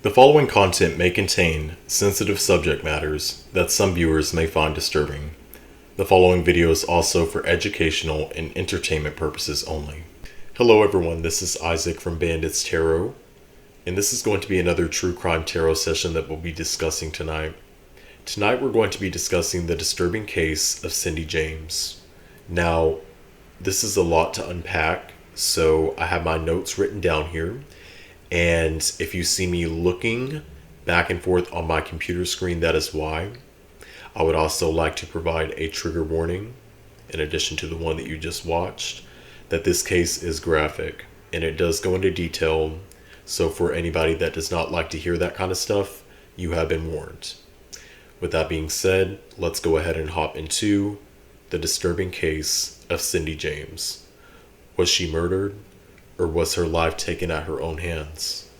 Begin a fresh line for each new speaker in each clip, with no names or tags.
The following content may contain sensitive subject matters that some viewers may find disturbing. The following video is also for educational and entertainment purposes only. Hello everyone, this is Isaac from Bandits Tarot, and this is going to be another true crime tarot session that we'll be discussing tonight. Tonight we're going to be discussing the disturbing case of Cindy James. Now, this is a lot to unpack, so I have my notes written down here. And if you see me looking back and forth on my computer screen, that is why. I would also like to provide a trigger warning, in addition to the one that you just watched, that this case is graphic and it does go into detail. So for anybody that does not like to hear that kind of stuff, you have been warned. With that being said, let's go ahead and hop into the disturbing case of Cindy James. Was she murdered? Or was her life taken at her own hands?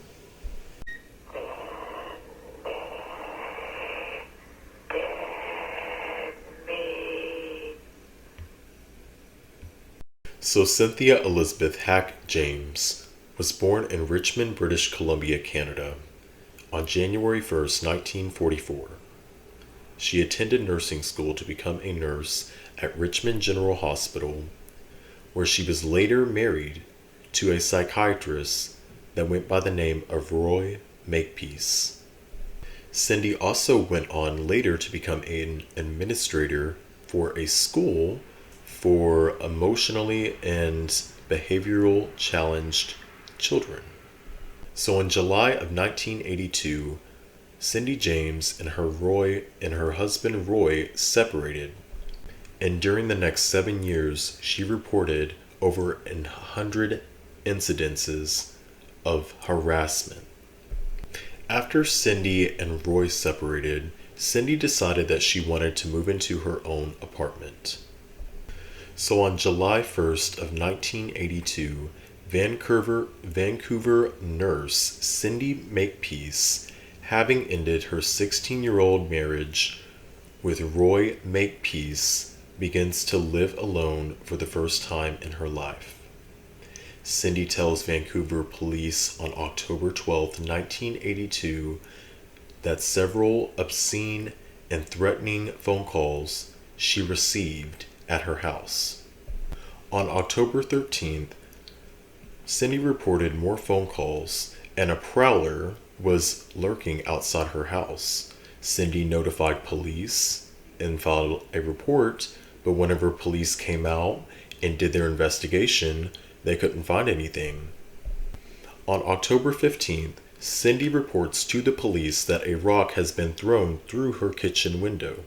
So Cynthia Elizabeth Hack James was born in Richmond, British Columbia, Canada, on January 1st, 1944. She attended nursing school to become a nurse at Richmond General Hospital, where she was later married to a psychiatrist that went by the name of Roy Makepeace. Cindy also went on later to become an administrator for a school for emotionally and behavioral challenged children. So in July of 1982, Cindy James and her husband Roy separated. And during the next 7 years, she reported over 100 incidences of harassment. After Cindy and Roy separated, Cindy decided that she wanted to move into her own apartment. So on July 1st of 1982, Vancouver nurse Cindy Makepeace, having ended her 16-year-old marriage with Roy Makepeace, begins to live alone for the first time in her life. Cindy tells Vancouver police on October 12, 1982, that several obscene and threatening phone calls she received at her house. On October 13th, Cindy reported more phone calls and a prowler was lurking outside her house. Cindy notified police and filed a report, but whenever police came out and did their investigation, they couldn't find anything. On October 15th, Cindy reports to the police that a rock has been thrown through her kitchen window.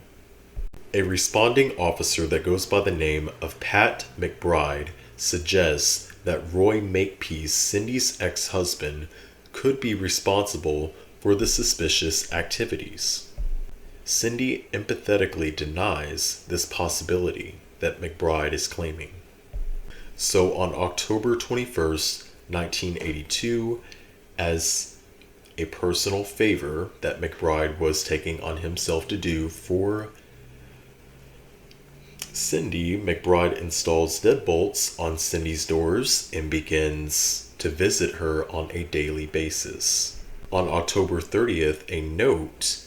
A responding officer that goes by the name of Pat McBride suggests that Roy Makepeace, Cindy's ex-husband, could be responsible for the suspicious activities. Cindy empathetically denies this possibility that McBride is claiming. So on October 21st, 1982, as a personal favor that McBride was taking on himself to do for Cindy, McBride installs deadbolts on Cindy's doors and begins to visit her on a daily basis. On October 30th, a note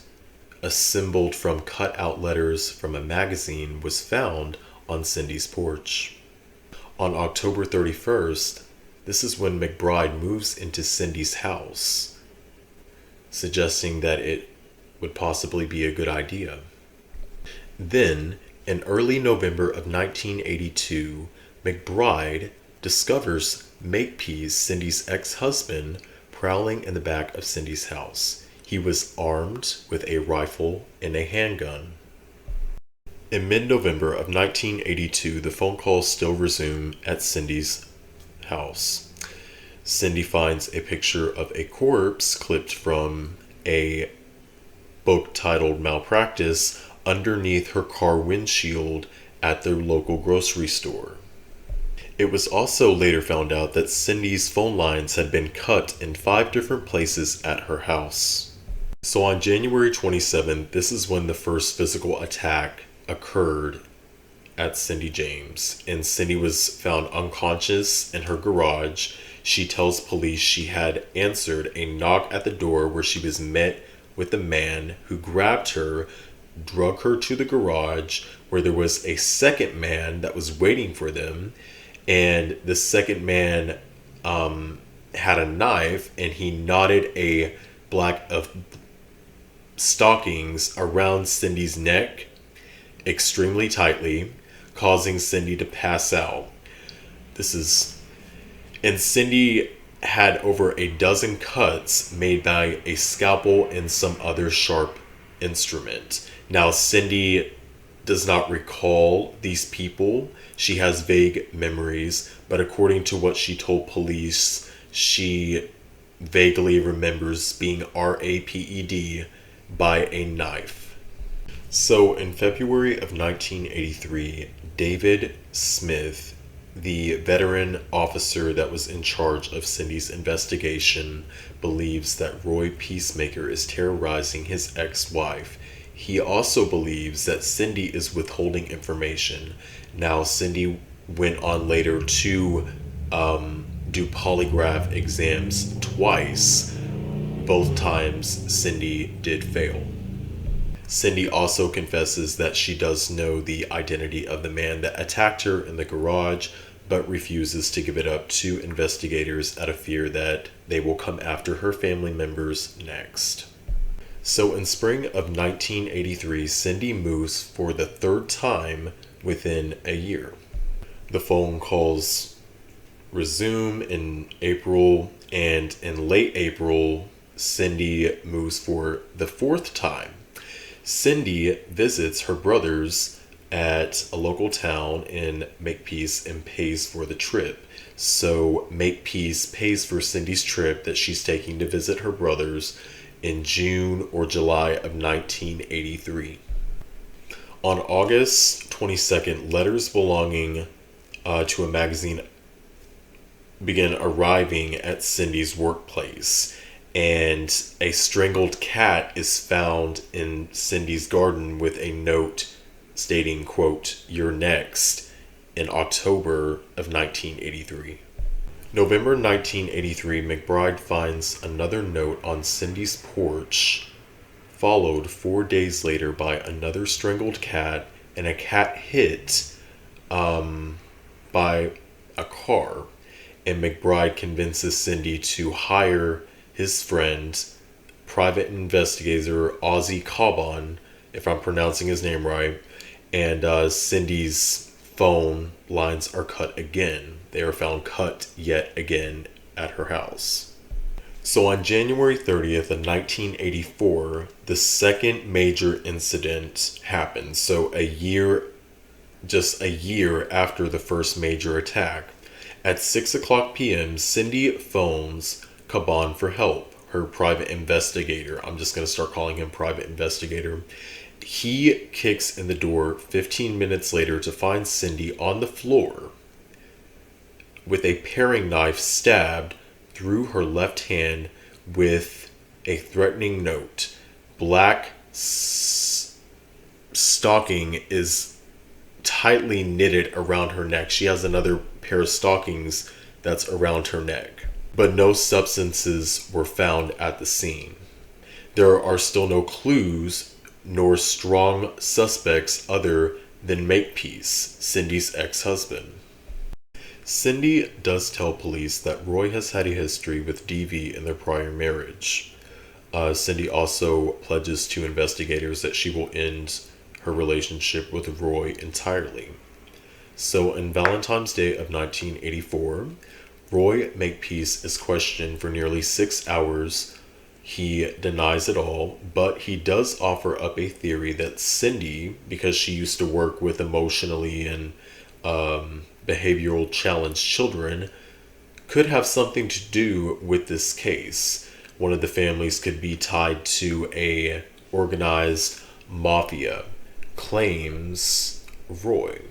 assembled from cut-out letters from a magazine was found on Cindy's porch. On October 31st, this is when McBride moves into Cindy's house, suggesting that it would possibly be a good idea. Then, in early November of 1982, McBride discovers Makepeace, Cindy's ex-husband, prowling in the back of Cindy's house. He was armed with a rifle and a handgun. In mid-November of 1982, the phone calls still resume at Cindy's house. Cindy finds a picture of a corpse clipped from a book titled Malpractice underneath her car windshield at the local grocery store. It was also later found out that Cindy's phone lines had been cut in 5 different places at her house. So on January 27th, this is when the first physical attack occurred at Cindy James, and Cindy was found unconscious in her garage. She tells police she had answered a knock at the door where she was met with a man who grabbed her, drug her to the garage where there was a second man that was waiting for them. And the second man had a knife, and he knotted a black of stockings around Cindy's neck extremely tightly, causing Cindy to pass out. And Cindy had over a dozen cuts made by a scalpel and some other sharp instrument. Now, Cindy does not recall these people. She has vague memories, but according to what she told police, she vaguely remembers being raped by a knife. So in February of 1983, David Smith, the veteran officer that was in charge of Cindy's investigation, believes that Roy Peacemaker is terrorizing his ex-wife. He also believes that Cindy is withholding information. Now, Cindy went on later to do polygraph exams twice. Both times, Cindy did fail. Cindy also confesses that she does know the identity of the man that attacked her in the garage, but refuses to give it up to investigators out of fear that they will come after her family members next. So in spring of 1983, Cindy moves for the third time within a year. The phone calls resume in April, and in late April, Cindy moves for the fourth time. Cindy visits her brothers at a local town in Makepeace and pays for the trip. So Makepeace pays for Cindy's trip that she's taking to visit her brothers in June or July of 1983. On August 22nd, letters belonging to a magazine begin arriving at Cindy's workplace, and a strangled cat is found in Cindy's garden with a note stating, quote, "You're next," in October of 1983. November 1983, McBride finds another note on Cindy's porch, followed 4 days later by another strangled cat and a cat hit by a car. And McBride convinces Cindy to hire his friend, private investigator Ozzy Cobbon, if I'm pronouncing his name right, and Cindy's phone lines are cut again. They are found cut yet again at her house. So on January 30th of 1984, the second major incident happened. So just a year after the first major attack. At 6:00 p.m., Cindy phones Caban for help, her private investigator. I'm just going to start calling him private investigator. He kicks in the door 15 minutes later to find Cindy on the floor with a paring knife stabbed through her left hand with a threatening note. Black stocking is tightly knitted around her neck. She has another pair of stockings that's around her neck. But no substances were found at the scene. There are still no clues nor strong suspects other than Makepeace, Cindy's ex-husband. Cindy does tell police that Roy has had a history with DV in their prior marriage. Cindy also pledges to investigators that she will end her relationship with Roy entirely. So in Valentine's Day of 1984, Roy Makepeace is questioned for nearly 6 hours. He denies it all, but he does offer up a theory that Cindy, because she used to work with emotionally and behavioral challenged children, could have something to do with this case. One of the families could be tied to a organized mafia, claims Roy.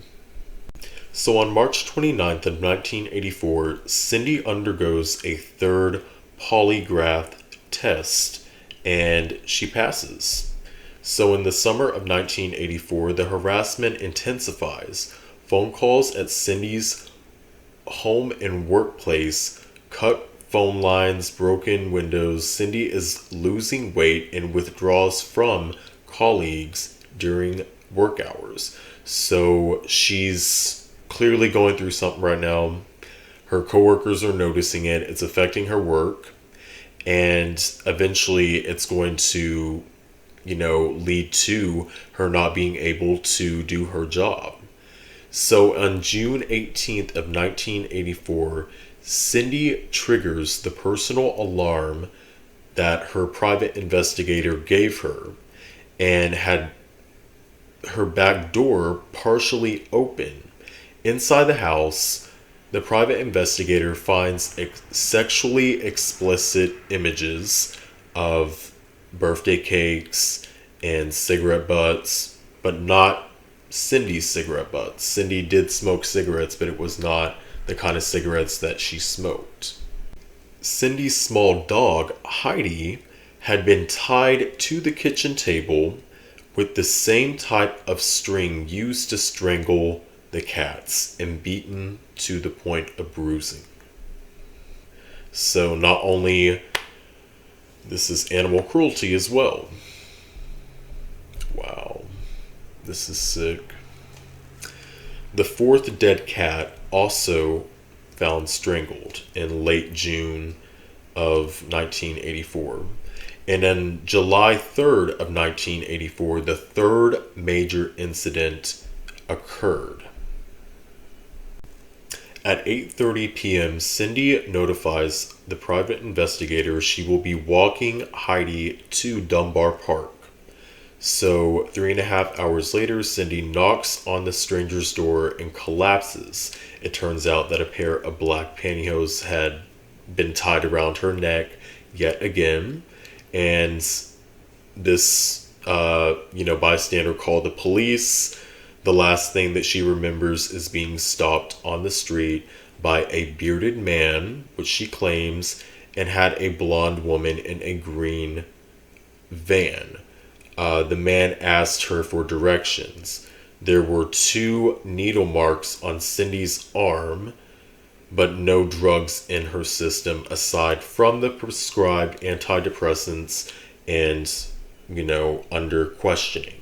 So on March 29th of 1984, Cindy undergoes a third polygraph test, and she passes. So in the summer of 1984, the harassment intensifies. Phone calls at Cindy's home and workplace cut phone lines, broken windows. Cindy is losing weight and withdraws from colleagues during work hours. So she's clearly going through something right now. Her coworkers are noticing it. It's affecting her work. And eventually it's going to, lead to her not being able to do her job. So on June 18th of 1984, Cindy triggers the personal alarm that her private investigator gave her and had her back door partially open. Inside the house, the private investigator finds sexually explicit images of birthday cakes and cigarette butts, but not Cindy's cigarette butts. Cindy did smoke cigarettes, but it was not the kind of cigarettes that she smoked. Cindy's small dog, Heidi, had been tied to the kitchen table with the same type of string used to strangle the cats and beaten to the point of bruising. So not only this is animal cruelty as well. Wow. This is sick. The fourth dead cat also found strangled in late June of 1984. And on July 3rd of 1984, the third major incident occurred. At 8:30 p.m., Cindy notifies the private investigator she will be walking Heidi to Dunbar Park. So 3.5 hours later, Cindy knocks on the stranger's door and collapses. It turns out that a pair of black pantyhose had been tied around her neck yet again. And this, bystander called the police. The last thing that she remembers is being stopped on the street by a bearded man, which she claims, and had a blonde woman in a green van. The man asked her for directions. There were 2 needle marks on Cindy's arm, but no drugs in her system aside from the prescribed antidepressants and, under questioning.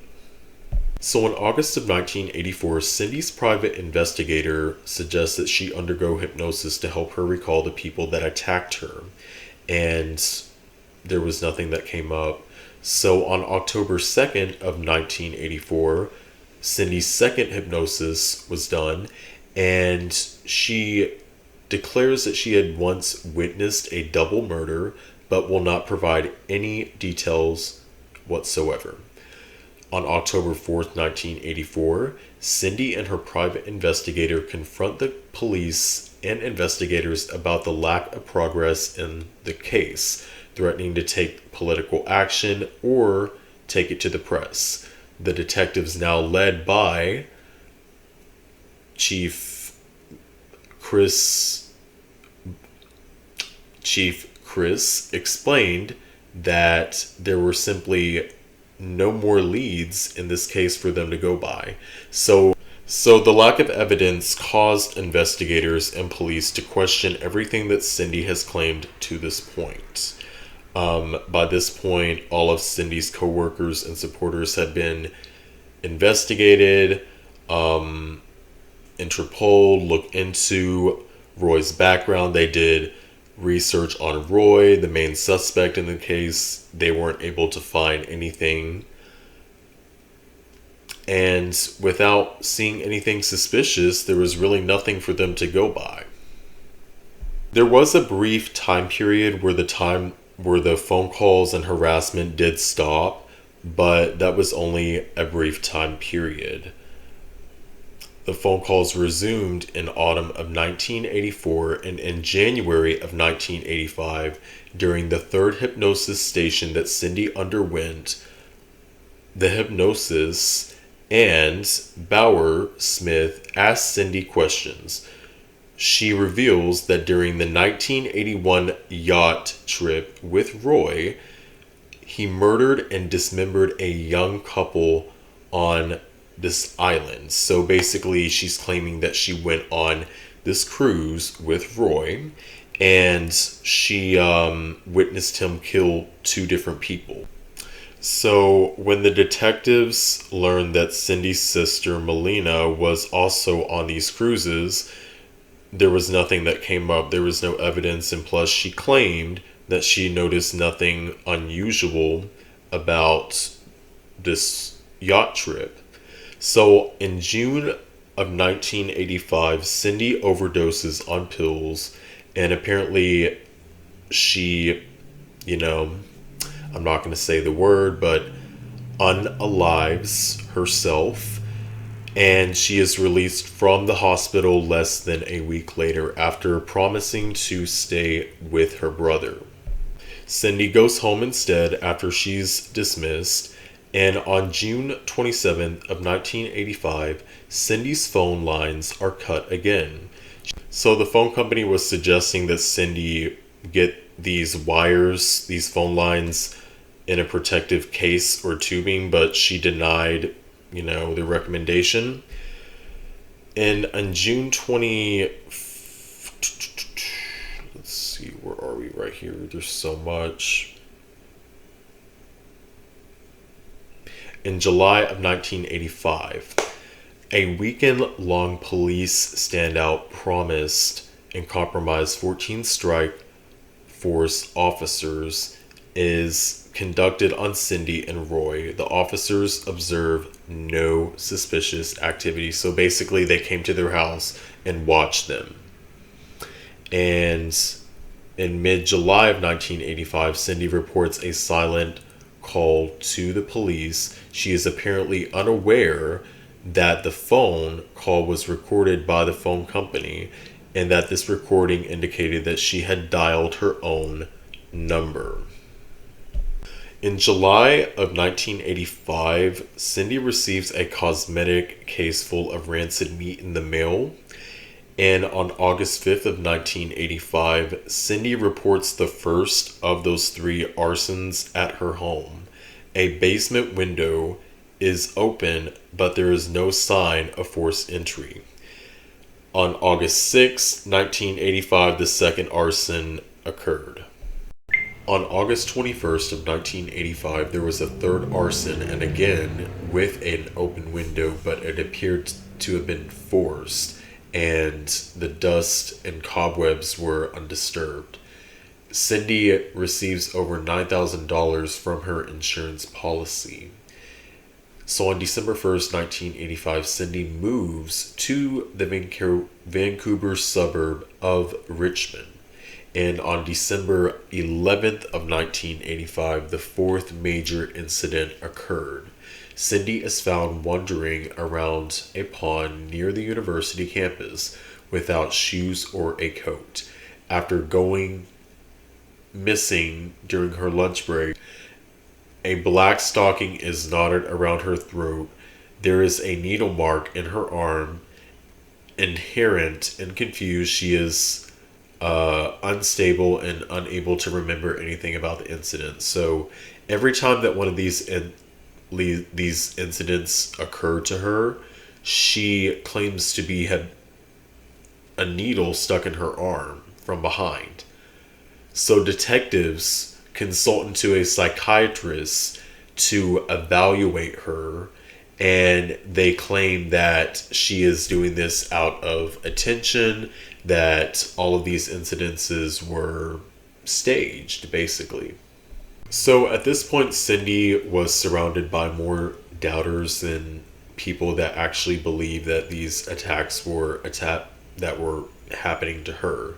So in August of 1984, Cindy's private investigator suggests that she undergo hypnosis to help her recall the people that attacked her. And there was nothing that came up. So on October 2nd of 1984, Cindy's second hypnosis was done, and she declares that she had once witnessed a double murder, but will not provide any details whatsoever. On October 4th, 1984, Cindy and her private investigator confront the police and investigators about the lack of progress in the case, threatening to take political action or take it to the press. The detectives, now led by Chief Chris, explained that there were simply no more leads in this case for them to go by. So the lack of evidence caused investigators and police to question everything that Cindy has claimed to this point. By this point, all of Cindy's co-workers and supporters had been investigated. Interpol looked into Roy's background. They did research on Roy, the main suspect in the case. They weren't able to find anything. And without seeing anything suspicious, there was really nothing for them to go by. There was a brief time period where the phone calls and harassment did stop, but that was only a brief time period. The phone calls resumed in autumn of 1984 and in January of 1985 during the third hypnosis station that Cindy underwent. The hypnosis and Bauer Smith asked Cindy questions. She reveals that during the 1981 yacht trip with Roy, he murdered and dismembered a young couple on this island. So basically, she's claiming that she went on this cruise with Roy, and she witnessed him kill two different people. So when the detectives learned that Cindy's sister Melina was also on these cruises, there was nothing that came up. There was no evidence, and plus she claimed that she noticed nothing unusual about this yacht trip. So in June of 1985, Cindy overdoses on pills, and apparently she, I'm not going to say the word, but unalives herself, and she is released from the hospital less than a week later after promising to stay with her brother. Cindy goes home instead after she's dismissed, and on June 27th of 1985, Cindy's phone lines are cut again. So the phone company was suggesting that Cindy get these wires, these phone lines, in a protective case or tubing, but she denied, the recommendation. And on June 20, let's see, where are we right here? There's so much. In July of 1985, a weekend-long police standout promised and compromised 14 strike force officers is conducted on Cindy and Roy. The officers observed no suspicious activity. So basically they came to their house and watched them. And in mid-July of 1985, Cindy reports a silent call to the police. She is apparently unaware that the phone call was recorded by the phone company, and that this recording indicated that she had dialed her own number. In July of 1985, Cindy receives a cosmetic case full of rancid meat in the mail. And on August 5th of 1985, Cindy reports the first of those 3 arsons at her home. A basement window is open, but there is no sign of forced entry. On August 6, 1985, the second arson occurred. On August 21st of 1985, there was a third arson, and again with an open window, but it appeared to have been forced, and the dust and cobwebs were undisturbed. Cindy receives over $9,000 from her insurance policy. So on December 1st, 1985, Cindy moves to the Vancouver suburb of Richmond. And on December 11th of 1985, the 4th major incident occurred. Cindy is found wandering around a pond near the university campus without shoes or a coat. After going missing during her lunch break, a black stocking is knotted around her throat. There is a needle mark in her arm. Inherent and confused, she is unstable and unable to remember anything about the incident. So every time that one of these incidents occur to her, she claims to have a needle stuck in her arm from behind. So detectives consult into a psychiatrist to evaluate her, and they claim that she is doing this out of attention, that all of these incidences were staged, basically. So at this point, Cindy was surrounded by more doubters than people that actually believe that these attacks were that were happening to her.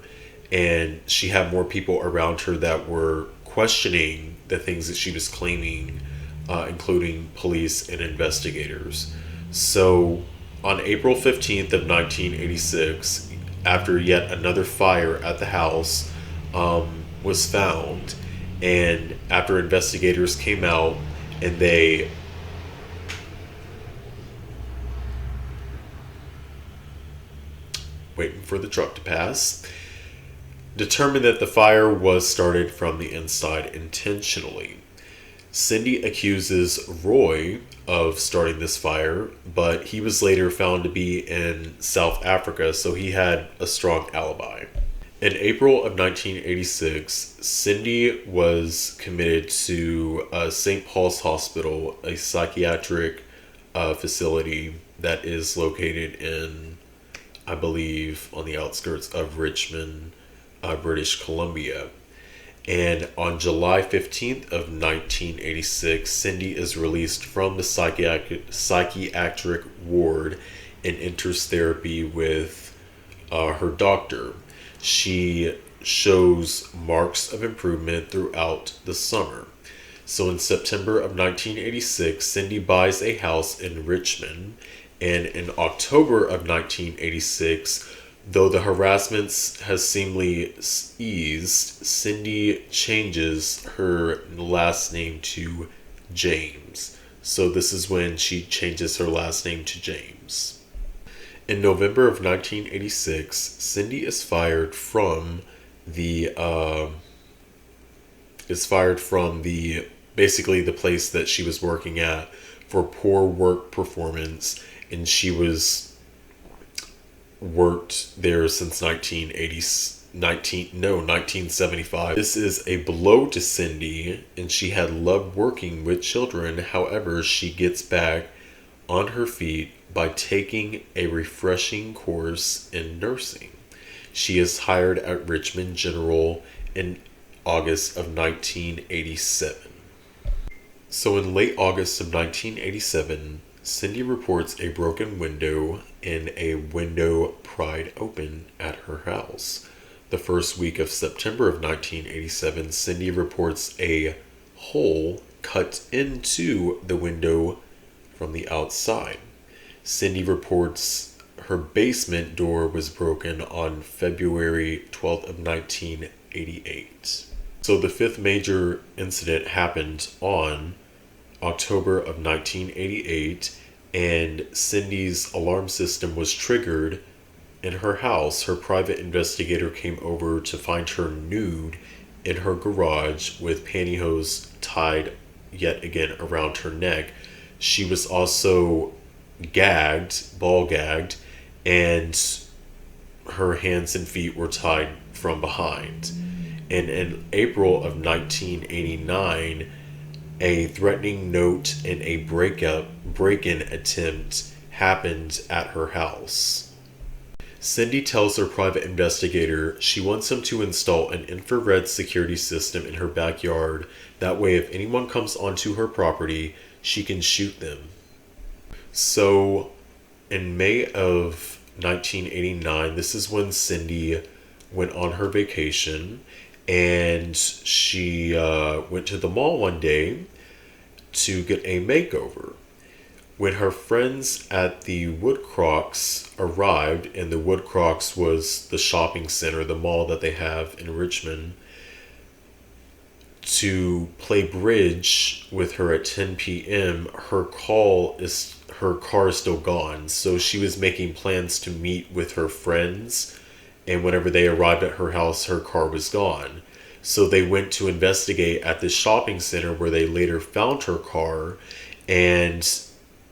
And she had more people around her that were questioning the things that she was claiming, including police and investigators. So on April 15th of 1986, after yet another fire at the house was found, and after investigators came out and they waiting for the truck to pass, determined that the fire was started from the inside intentionally. Cindy accuses Roy of starting this fire, but he was later found to be in South Africa, so he had a strong alibi. In April of 1986, Cindy was committed to St. Paul's Hospital, a psychiatric facility that is located in, I believe, on the outskirts of Richmond, British Columbia. And on July 15th of 1986, Cindy is released from the psychiatric ward and enters therapy with her doctor. She shows marks of improvement throughout the summer. So in September of 1986, Cindy buys a house in Richmond. And in October of 1986, though the harassment has seemingly eased, Cindy changes her last name to James. So this is when she changes her last name to James. In November of 1986, Cindy is fired from the basically the place that she was working at for poor work performance, and she was worked there since 1975. This is a blow to Cindy, and she had loved working with children. However, she gets back on her feet by taking a refreshing course in nursing. She is hired at Richmond General in August of 1987. So in late August of 1987, Cindy reports a broken window and a window pried open at her house. The first week of September of 1987, Cindy reports a hole cut into the window from the outside. Cindy reports her basement door was broken on February 12th of 1988. So the fifth major incident happened on October of 1988, and Cindy's alarm system was triggered in her house. Her private investigator came over to find her nude in her garage with pantyhose tied yet again around her neck. She was also ball gagged, and her hands and feet were tied from behind. And in April of 1989, a threatening note and a break-in attempt happened at her house. Cindy tells her private investigator she wants him to install an infrared security system in her backyard. That way, if anyone comes onto her property, she can shoot them. So, in May of 1989, this is when Cindy went on her vacation, and she went to the mall one day to get a makeover. When her friends at the Woodcrocks arrived, and the Woodcrocks was the shopping center, the mall that they have in Richmond, to play bridge with her at 10 p.m., her car is still gone. So she was making plans to meet with her friends, and whenever they arrived at her house, her car was gone. So they went to investigate at the shopping center, where they later found her car, and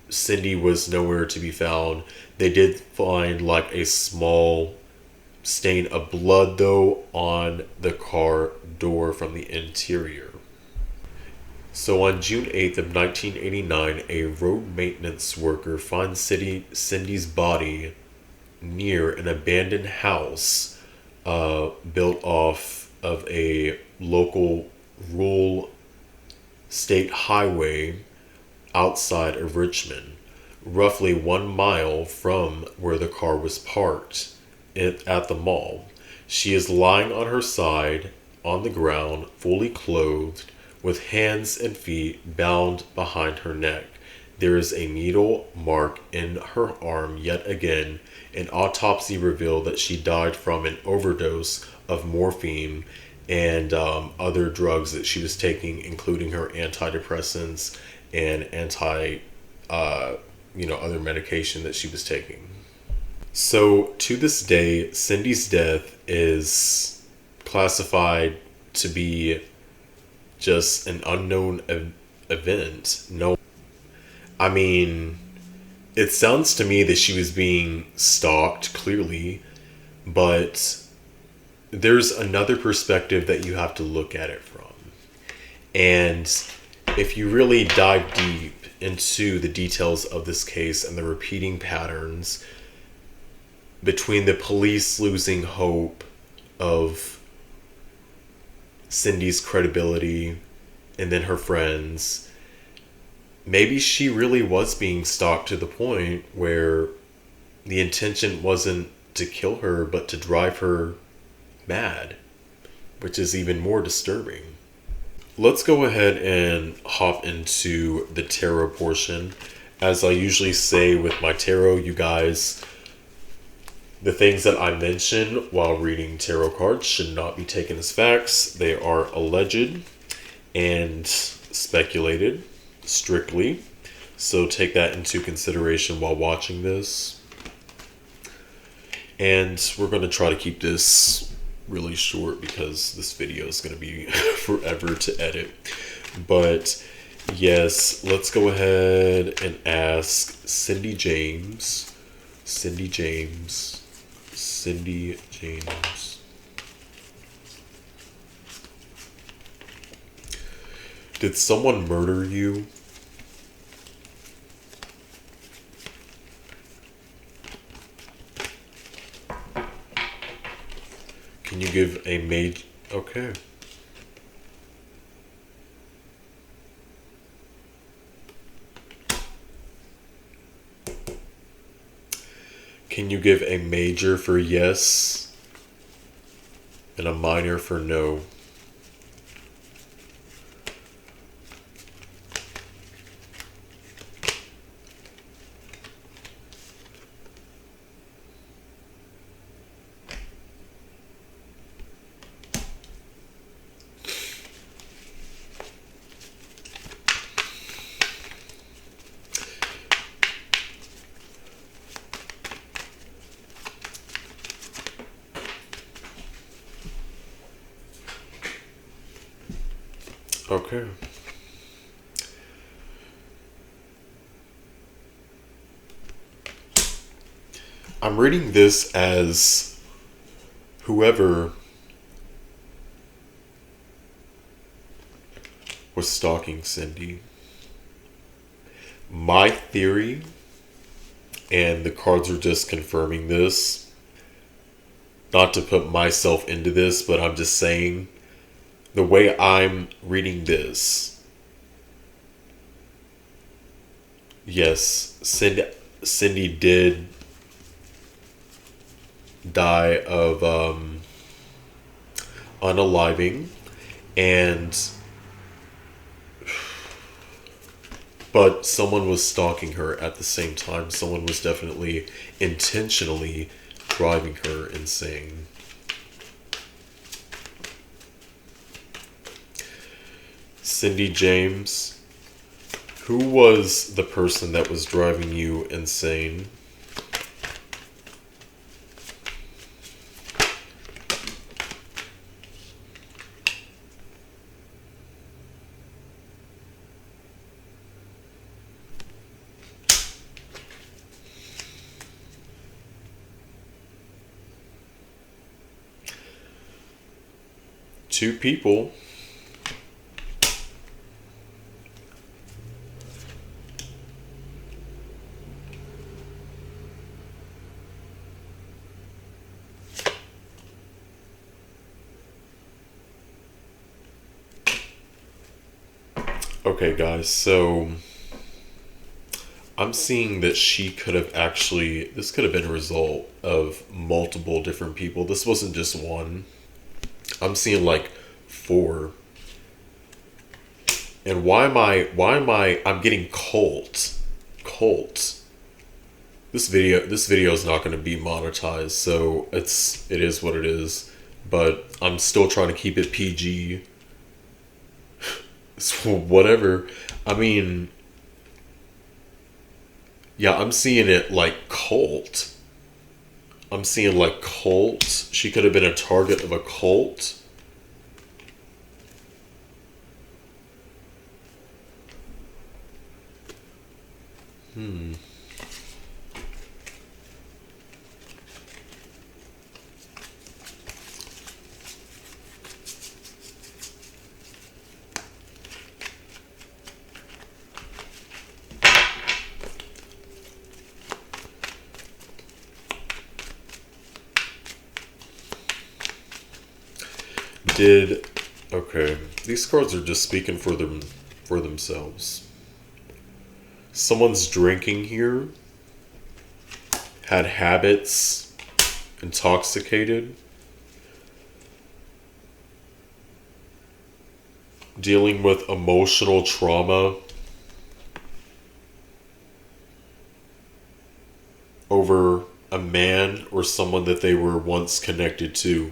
Cindy was nowhere to be found. They did find like a small stain of blood, though, on the car door from the interior. So on June 8th of 1989, a road maintenance worker finds Cindy's body near an abandoned house built off of a local rural state highway outside of Richmond, roughly 1 mile from where the car was parked at the mall. She is lying on her side on the ground, fully clothed, with hands and feet bound behind her neck. There is a needle mark in her arm yet again. An autopsy revealed that she died from an overdose of morphine and other drugs that she was taking, including her antidepressants and other medication that she was taking. So to this day, Cindy's death is classified to be just an unknown event. No, I mean, it sounds to me that she was being stalked, clearly, but there's another perspective that you have to look at it from. And if you really dive deep into the details of this case and the repeating patterns between the police losing hope of Cindy's credibility and then her friends, maybe she really was being stalked to the point where the intention wasn't to kill her but to drive her mad, which is even more disturbing. Let's go ahead and hop into the tarot portion. As I usually say with my tarot, you guys, the things that I mention while reading tarot cards should not be taken as facts. They are alleged and speculated strictly. So take that into consideration while watching this. And we're going to try to keep this really short because this video is going to be forever to edit. But yes, let's go ahead and ask Cindy James. Cindy James. Cindy James. Did someone murder you? Can you give a major... Okay. Can you give a major for yes and a minor for no? Okay. I'm reading this as whoever was stalking Cindy. My theory, and the cards are just confirming this, not to put myself into this, but I'm just saying, the way I'm reading this, yes, Cindy did die of unaliving, but someone was stalking her at the same time. Someone was definitely intentionally driving her insane. Cindy James, who was the person that was driving you insane? Two people. Okay, guys, so I'm seeing that she could have actually, this could have been a result of multiple different people. This wasn't just one. I'm seeing like 4. And why am I, I'm getting cult. This video is not going to be monetized, so it is what it is. But I'm still trying to keep it PG. So whatever. I mean, yeah, I'm seeing it like cult. I'm seeing like cult. She could have been a target of a cult. Okay, these cards are just speaking for themselves. Someone's drinking here, had habits, intoxicated, dealing with emotional trauma over a man or someone that they were once connected to.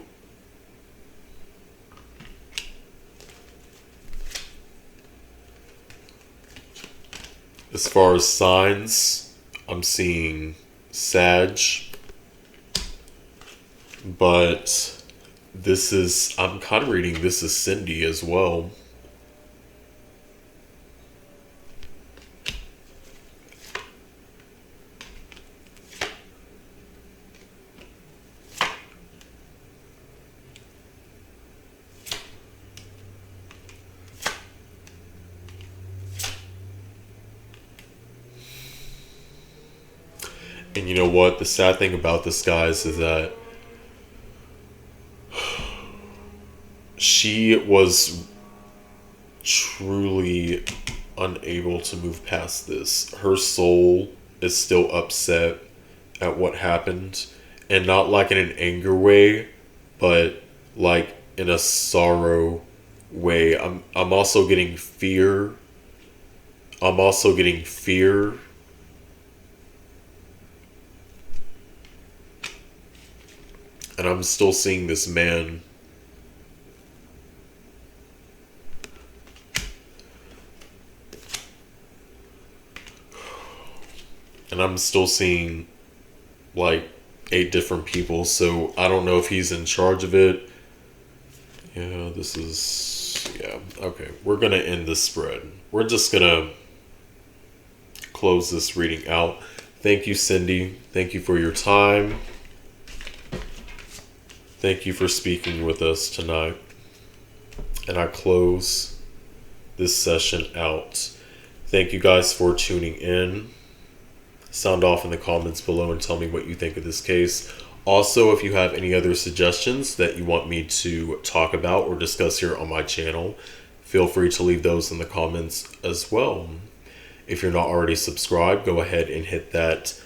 As far as signs, I'm seeing Sag, but I'm kind of reading this is Cindy as well. And you know what? The sad thing about this, guys, is that she was truly unable to move past this. Her soul is still upset at what happened. And not like in an anger way, but like in a sorrow way. I'm also getting fear. I'm also getting fear. And I'm still seeing this man. And I'm still seeing like 8 different people. So I don't know if he's in charge of it. Yeah, okay. We're going to end this spread. We're just going to close this reading out. Thank you, Cindy. Thank you for your time. Thank you for speaking with us tonight. And I close this session out. Thank you guys for tuning in. Sound off in the comments below and tell me what you think of this case. Also, if you have any other suggestions that you want me to talk about or discuss here on my channel, feel free to leave those in the comments as well. If you're not already subscribed, go ahead and hit that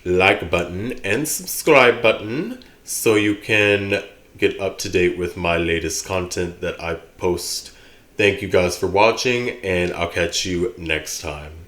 like button and subscribe button so you can get up to date with my latest content that I post. Thank you guys for watching, and I'll catch you next time.